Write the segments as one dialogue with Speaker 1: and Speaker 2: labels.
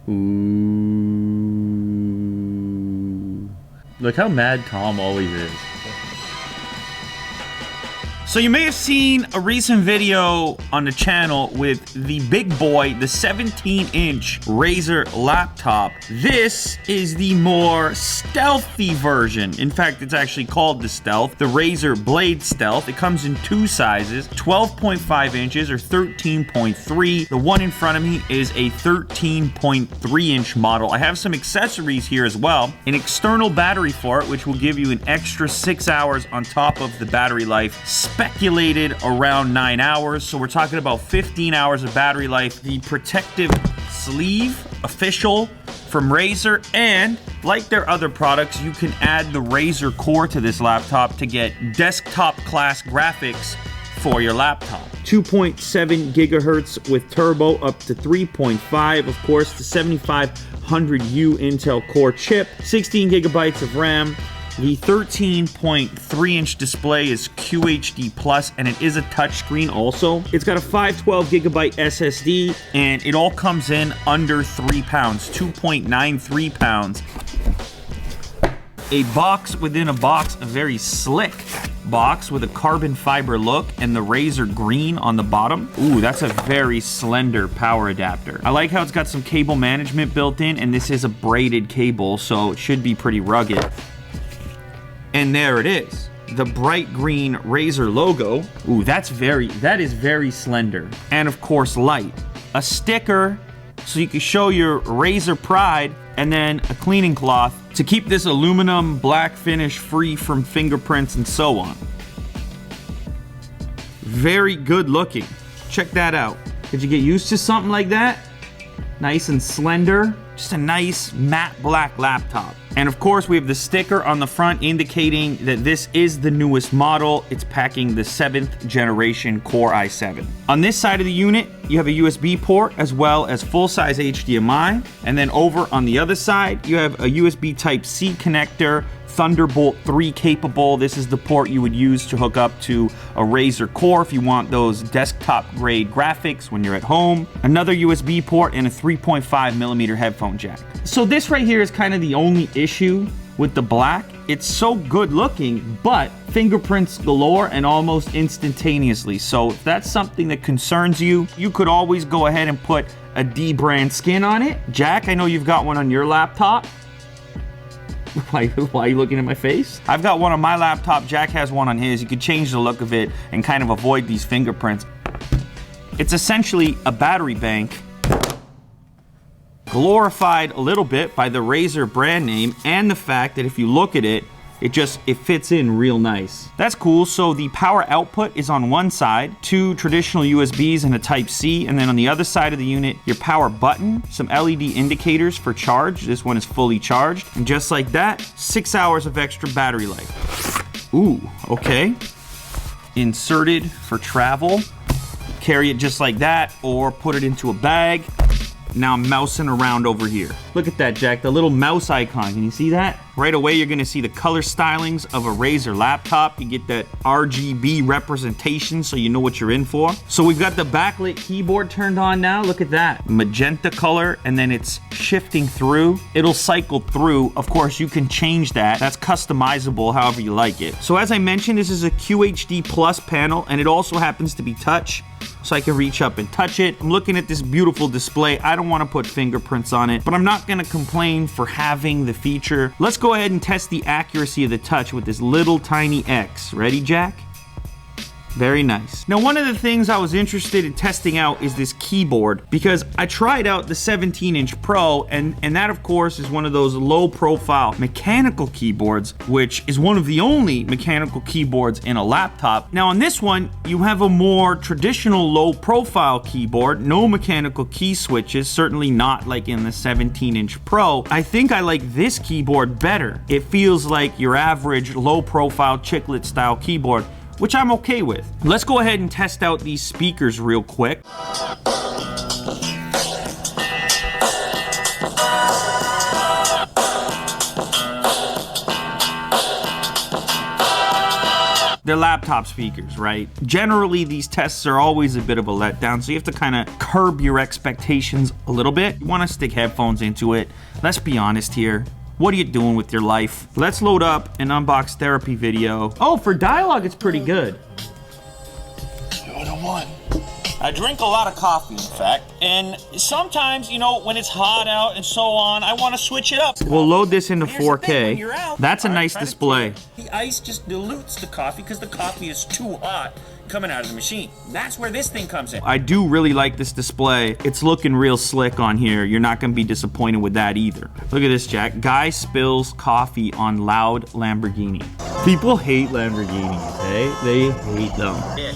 Speaker 1: Ooh. Look how mad Tom always is. So you may have seen a recent video on the channel with the big boy, the 17-inch Razer laptop. This is the more stealthy version. In fact, it's actually called the Stealth, the Razer Blade Stealth. It comes in two sizes, 12.5 inches or 13.3. The one in front of me is a 13.3-inch model. I have some accessories here as well. An external battery for it, which will give you an extra 6 hours on top of the battery life. Speculated around 9 hours, so we're talking about 15 hours of battery life. The protective sleeve, official from Razer, and like their other products, you can add the Razer Core to this laptop to get desktop class graphics for your laptop. 2.7 gigahertz with turbo up to 3.5, of course, the 7500U Intel Core chip, 16 gigabytes of RAM. The 13.3-inch display is QHD+, and it is a touchscreen also. It's got a 512 gigabyte SSD, and it all comes in under 3 pounds, 2.93 pounds. A box within a box, a very slick box with a carbon fiber look and the Razer green on the bottom. Ooh, that's a very slender power adapter. I like how it's got some cable management built in, and this is a braided cable, so it should be pretty rugged. And there it is, the bright green Razer logo. Ooh, that is very slender. And of course, light. A sticker so you can show your Razer pride, and then a cleaning cloth to keep this aluminum black finish free from fingerprints and so on. Very good looking. Check that out. Did you get used to something like that? Nice and slender. Just a nice matte black laptop. And of course, we have the sticker on the front indicating that this is the newest model. It's packing the 7th generation Core i7. On this side of the unit, you have a USB port as well as full-size HDMI. And then over on the other side, you have a USB Type-C connector, Thunderbolt 3 capable. This is the port you would use to hook up to a Razer Core if you want those desktop grade graphics when you're at home. Another USB port and a 3.5mm headphone jack. So this right here is kind of the only issue with the black. It's so good looking, but fingerprints galore and almost instantaneously. So if that's something that concerns you, you could always go ahead and put a D brand skin on it. Jack, I know you've got one on your laptop. Why are you looking at my face? I've got one on my laptop. Jack has one on his. You could change the look of it and kind of avoid these fingerprints. It's essentially a battery bank glorified a little bit by the Razer brand name and the fact that if you look at it, it fits in real nice. That's cool. So the power output is on one side, 2 traditional USBs and a Type-C, and then on the other side of the unit, your power button, some LED indicators for charge. This one is fully charged. And just like that, 6 hours of extra battery life. Ooh, okay. Inserted for travel. Carry it just like that, or put it into a bag. Now I'm mousing around over here. Look at that, Jack, the little mouse icon. Can you see that? Right away, you're gonna see the color stylings of a Razer laptop. You get that RGB representation so you know what you're in for. So we've got the backlit keyboard turned on now. Look at that. Magenta color, and then it's shifting through. It'll cycle through. Of course, you can change that. That's customizable however you like it. So as I mentioned, this is a QHD Plus panel, and it also happens to be touch. So I can reach up and touch it. I'm looking at this beautiful display. I don't want to put fingerprints on it, but I'm not going to complain for having the feature. Let's go ahead and test the accuracy of the touch with this little tiny X. Ready, Jack? Very nice. Now, one of the things I was interested in testing out is this keyboard, because I tried out the 17-inch Pro, and that, of course, is one of those low-profile mechanical keyboards, which is one of the only mechanical keyboards in a laptop. Now, on this one, you have a more traditional low-profile keyboard, no mechanical key switches, certainly not like in the 17-inch Pro. I think I like this keyboard better. It feels like your average low-profile chiclet-style keyboard, which I'm okay with. Let's go ahead and test out these speakers real quick. they're laptop speakers, right? Generally, these tests are always a bit of a letdown, so you have to kind of curb your expectations a little bit. You want to stick headphones into it. Let's be honest here. What are you doing with your life? Let's load up an unbox therapy video. Oh, for dialogue, it's pretty good.
Speaker 2: 201. I drink a lot of coffee, in fact, and sometimes, you know, when it's hot out and so on, I want to switch it up.
Speaker 1: We'll load this into
Speaker 2: Here's the thing,
Speaker 1: 4K.
Speaker 2: when you're out,
Speaker 1: That's a nice display.
Speaker 2: The ice just dilutes the coffee because the coffee is too hot coming out of the machine. That's where this thing comes in.
Speaker 1: I do really like this display. It's looking real slick on here. You're not gonna be disappointed with that either. Look at this, Jack. Guy spills coffee on loud Lamborghini. People hate Lamborghinis, eh? They hate them.
Speaker 2: Yeah.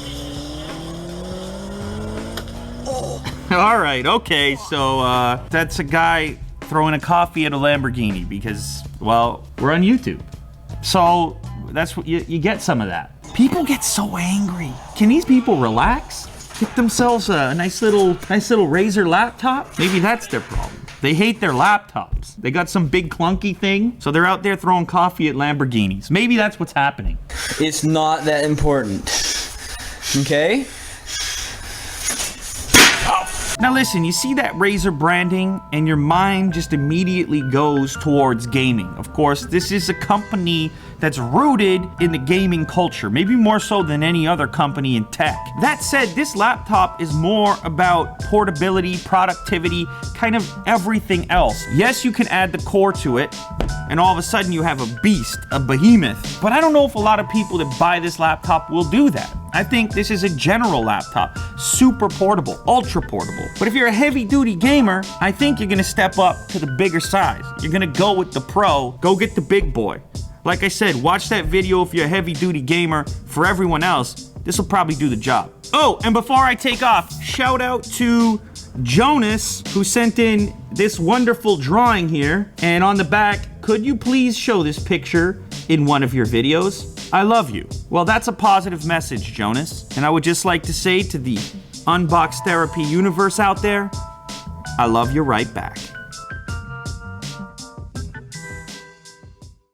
Speaker 1: All right, okay, so that's a guy throwing a coffee at a Lamborghini because, well, we're on YouTube. So that's what you get some of that. People get so angry. Can these people relax? Get themselves a nice little Razer laptop? Maybe that's their problem. They hate their laptops. They got some big clunky thing, so they're out there throwing coffee at Lamborghinis. Maybe that's what's happening.
Speaker 3: It's not that important, okay?
Speaker 1: Now listen, you see that Razer branding and your mind just immediately goes towards gaming. Of course, this is a company that's rooted in the gaming culture, maybe more so than any other company in tech. That said, this laptop is more about portability, productivity, kind of everything else. Yes, you can add the core to it, and all of a sudden you have a beast, a behemoth. But I don't know if a lot of people that buy this laptop will do that. I think this is a general laptop, super portable, ultra portable. But if you're a heavy duty gamer, I think you're gonna step up to the bigger size. You're gonna go with the Pro, go get the big boy. Like I said, watch that video if you're a heavy duty gamer. For everyone else, this will probably do the job. Oh, and before I take off, shout out to Jonas, who sent in this wonderful drawing here. And on the back, could you please show this picture in one of your videos? I love you. Well, that's a positive message, Jonas. And I would just like to say to the Unbox Therapy universe out there, I love you right back.